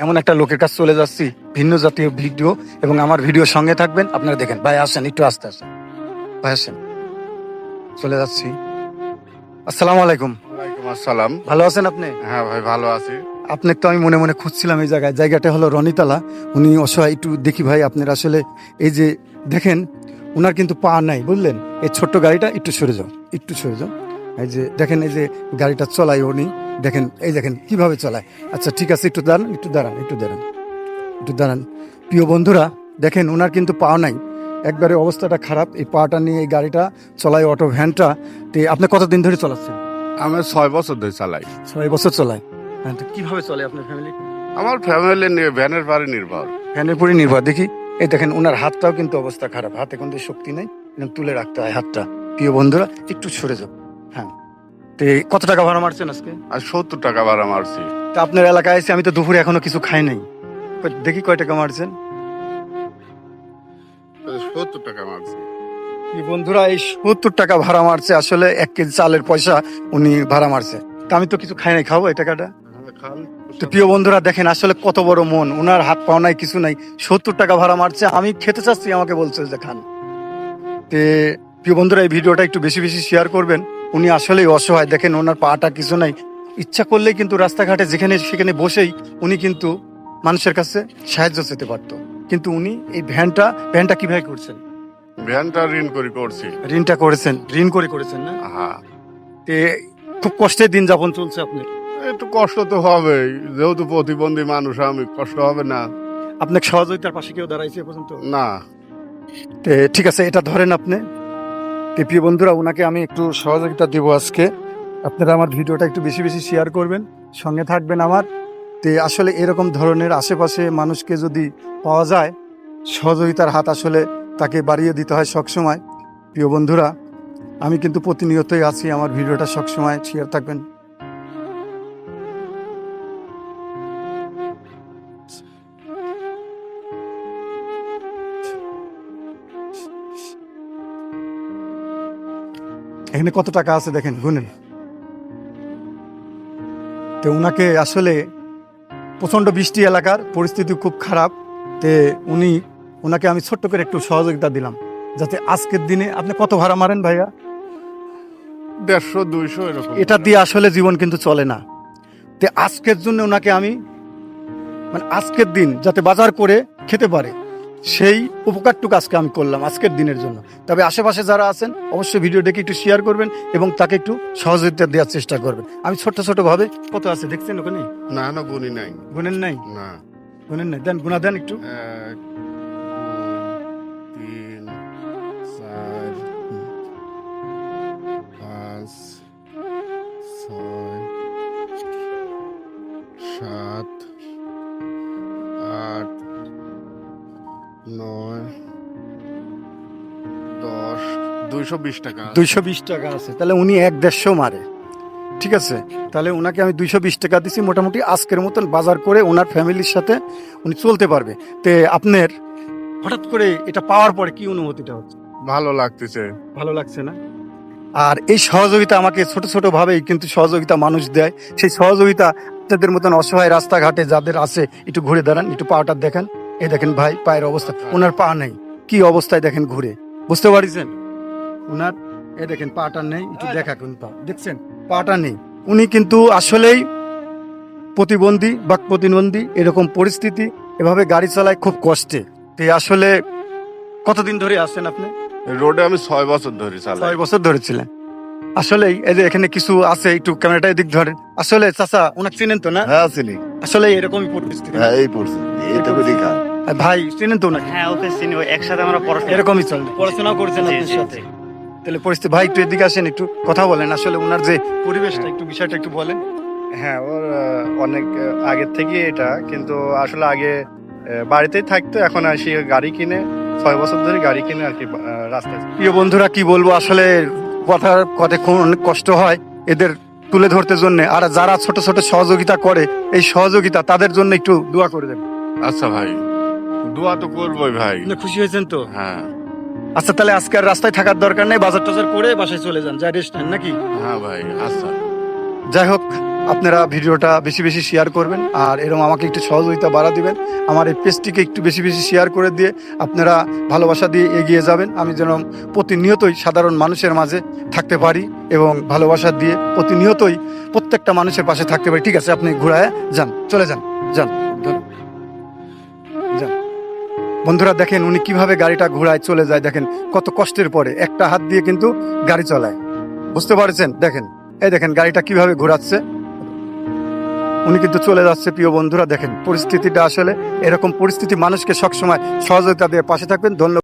এমন একটা লোকের কাছে চলে যাচ্ছি, ভিন্ন জাতীয় ভিডিও, এবং আমার ভিডিওর সঙ্গে থাকবেন। আপনারা দেখেন। ভাই আসেন, একটু আস্তে আসেন, ভাই আসেন, চলে যাচ্ছি। আসসালামু আলাইকুম। ওয়ালাইকুম আসসালাম। ভালো আছেন আপনি? হ্যাঁ ভাই, ভালো আছি। আপনাকে তো আমি মনে মনে খুঁজছিলাম এই জায়গায়। জায়গাটা হলো রনিতলা। উনি অসহায়, একটু দেখি ভাই আপনার আসলে এই যে দেখেন, উনার কিন্তু পা নাই, বুঝলেন? এই ছোট্ট গাড়িটা একটু সরে যাও, একটু সরে যাও। এই যে দেখেন, এই যে গাড়িটা চলায় উনি, দেখেন, এই দেখেন কিভাবে চলায়। আচ্ছা ঠিক আছে, একটু দাঁড়ান, একটু দাঁড়ান, একটু দাঁড়ান, একটু দাঁড়ান। প্রিয় বন্ধুরা, দেখেন ওনার কিন্তু পা নাই, একবারে অবস্থাটা খারাপ। এই পাটা নিয়ে এই গাড়িটা চলায়, অটো ভ্যানটা। তো আপনি কতদিন ধরে চালাচ্ছেন? আমি 6 বছর ধরে চালাই। 6 বছর চলায়। হ্যাঁ, তো কিভাবে চলে আপনার ফ্যামিলি? আমার ফ্যামিলি নিয়ে ভ্যানের পারে নির্ভর। ফ্যানের উপরই নির্ভর। দেখি, এই দেখেন ওনার হাতটাও কিন্তু অবস্থা খারাপ, হাতে কিন্তু শক্তি নেই, এরকম তুলে রাখতে হয় হাতটা। প্রিয় বন্ধুরা, একটু সরে যাও। হ্যাঁ, তো কত টাকা ভাড়া মারছেন আজকে? আর 70 টাকা ভাড়া মারছি। তা আপনার এলাকায় এসে আমি তো দুপুরে এখনো কিছু খাই নাই। দেখি কয় টাকা মারছেন। 70 টাকা মারছি। এই বন্ধুরা, এই 70 টাকা ভাড়া মারছে। আসলে 1 কেজি চালের পয়সা উনি ভাড়া মারছে। তা আমি তো কিছু খাই নাই, খাবো এই টাকাটা? তো প্রিয় বন্ধুরা, দেখেন আসলে কত বড় মন ওনার। হাত পাও নাই, কিছু নাই, 70 টাকা ভাড়া মারছে। আমি খেতে চাচ্ছি, আমাকে বলছে যে খান। তে প্রিয় বন্ধুরা, এই ভিডিওটা একটু বেশি বেশি শেয়ার করবেন। উনি আসলেই অসহায়। দেখেন ওনার পাটা কিছু নাই। ইচ্ছা করলেই কিন্তু রাস্তাঘাটে যেখানে সেখানে বসেই উনি কিন্তু মানুষের কাছে সাহায্য চেতে পারতো। কিন্তু উনি এই ভ্যানটা কিভাবে করছেন? ভ্যানটা ঋণ করে করছি। ঋণটা করেছেন, ঋণ করে করেছেন না? হ্যাঁ, তে খুব কষ্টের দিন যাপন চলছে আপনার। একটু কষ্ট তো হবেই, যেহেতু প্রতিবন্ধী মানুষ আমি, কষ্ট হবে না? আপনাকে সহযোগিতার পাশে কেউ দাঁড়াইছে এ পর্যন্ত? না। তে ঠিক আছে, এটা ধরেন আপনি। তে প্রিয় বন্ধুরা, ওনাকে আমি একটু সহযোগিতা দেব আজকে। আপনারা আমার ভিডিওটা একটু বেশি বেশি শেয়ার করবেন, সঙ্গে থাকবেন আমার। তে আসলে এরকম ধরনের আশেপাশে মানুষকে যদি পাওয়া যায়, সহযোগিতার হাত আসলে তাকে বাড়িয়ে দিতে হয় সবসময়। প্রিয় বন্ধুরা, আমি কিন্তু প্রতিনিয়তই আছি। আমার ভিডিওটা সবসময় শেয়ার থাকবেন। এখানে কত টাকা আছে দেখেন, গুনেন। তো উনাকে আসলে প্রচণ্ড বৃষ্টি, এলাকার পরিস্থিতি খুব খারাপ। তে ওনাকে আমি ছোট্ট করে একটু সহযোগিতা দিলাম, যাতে আজকের দিনে। আপনি কত ভাড়া মারেন ভাইয়া? 150 200 এরকম। এটা দিয়ে আসলে জীবন কিন্তু চলে না। তে আজকের জন্য ওনাকে আমি, মানে আজকের দিন যাতে বাজার করে খেতে পারে, সেই উপকারটুকু আজকে আমি করলাম আজকের দিনের জন্য। তবে আশেপাশে যারা আছেন, অবশ্যই ভিডিও দেখে একটু শেয়ার করবেন এবং তাকে একটু সহযোগিতা দেওয়ার চেষ্টা করবেন। আমি ছোট ছোট ভাবে, কত আছে দেখছেন ওখানে? না না, গুনি নাই। গুনেন নাই? না। গুনেন নাই? দেন, গুনা দেন একটু। 1 2 3 4 5 6 7 8 9 10 220 টাকা। 220 টাকা আছে। তাহলে উনি 1-150 মারে। ঠিক আছে, তাহলে ওনাকে আমি 220 টাকা দিছি। মোটামুটি আজকের মতন বাজার করে ওনার ফ্যামিলির সাথে উনি চলতে পারবে। তে আপনার হঠাৎ করে এটা পাওয়ার পরে কি অনুভূতিটা হচ্ছে? ভালো লাগতেছে। ভালো লাগছে না? আর এই সহযোগিতা আমাকে ছোট ছোট ভাবেই কিন্তু সহযোগিতা মানুষ দেয়। সেই সহযোগিতা আপনাদের মতন অসহায় রাস্তাঘাটে যাদের আছে, একটু ঘুরে দাঁড়ান, একটু পাটা দেখেন। এই দেখেন ভাই, পায়ের অবস্থা। ওনার পা নেই, কি অবস্থায় দেখেন ঘুরে, বুঝতে পারছেন? ওনার এই দেখেন পাটা নেই, একটু দেখা কোন পা দেখছেন, পাটা নেই। উনি কিন্তু আসলেই প্রতিবন্ধী, বাক প্রতিবন্ধী, এরকম পরিস্থিতি, এভাবে গাড়ি চালায় খুব কষ্টে। তো আসলে কতদিন ধরে আসছেন আপনি? রোডে আমি 6 বছর ধরে চালাই। 6 বছর ধরেছিলেন। আসলেই এই যে এখানে কিছু আছে, একটু ক্যামেরাটা এদিক ধরেন। আসলে চাচা, ওনাকে চিনেন তো না? হ্যাঁ চিনি। আসলে এরকমই পরিস্থিতি। হ্যাঁ এই পড়ছি, এইটুকু দেখা। আর ভাই চিনেন তো ওনাকে? হ্যাঁ ওকে চিনি, ওই একসাথে আমরা পড়াশোনা এরকমই চলে, পড়াশোনা করছেন জি, আপনার জি, সাথে। জি। তাহলে পরিস্থিতি, ভাই একটু এদিকে আসেন, একটু কথা বলেন। আসলে ওনার যে পরিবেশটা, একটু বিষয়টা একটু বলেন। হ্যাঁ, ওর অনেক আগের থেকে এটা, কিন্তু আসলে আগে বাড়িতেই থাকতো, এখন আসি গাড়ি কিনে, 6 বছর ধরে গাড়ি কিনে আর কি রাস্তায়। প্রিয় বন্ধুরা, কি বলবো, আসলে কথার কথা অনেক কষ্ট হয় এদের তুলে ধরতে জন্য। আর যারা ছোট ছোট সহযোগিতা করে, এই সহযোগিতা তাদের জন্য একটু দোয়া করে দেন। আচ্ছা ভাই, দোয়া তো করবোই ভাই। আপনি খুশি হয়েছেন তো? হ্যাঁ আচ্ছা, তাহলে আজকে আর রাস্তায় থাকার দরকার নেই, বাজার টাজার করে বাসায় চলে যান, যা রেস্ট নেন নাকি? হ্যাঁ ভাই, আচ্ছা। যাই হোক, আপনারা ভিডিওটা বেশি বেশি শেয়ার করবেন, আর এরকম আমাকে একটু সহযোগিতা বাড়া দিবেন। আমার এই পেজটিকে একটু বেশি বেশি শেয়ার করে দিয়ে আপনারা ভালোবাসা দিয়ে এগিয়ে যাবেন। আমি যেন প্রতিনিয়তই সাধারণ মানুষের মাঝে থাকতে পারি এবং ভালোবাসা দিয়ে প্রতিনিয়তই প্রত্যেকটা মানুষের পাশে থাকতে পারি। ঠিক আছে, আপনি ঘোরায় যান, চলে যান, যান যান। বন্ধুরা দেখেন উনি কিভাবে গাড়িটা ঘোরায় চলে যায়, দেখেন কত কষ্টের পরে একটা হাত দিয়ে কিন্তু গাড়ি চালায়, বুঝতে পারছেন? দেখেন, এই দেখেন গাড়িটা কিভাবে ঘোরাচ্ছে, উনি কিন্তু চলে যাচ্ছে। প্রিয় বন্ধুরা দেখেন পরিস্থিতিটা, আসলে এরকম পরিস্থিতি মানুষকে সবসময় সহযোগিতা দিয়ে পাশে থাকবেন। ধন্যবাদ।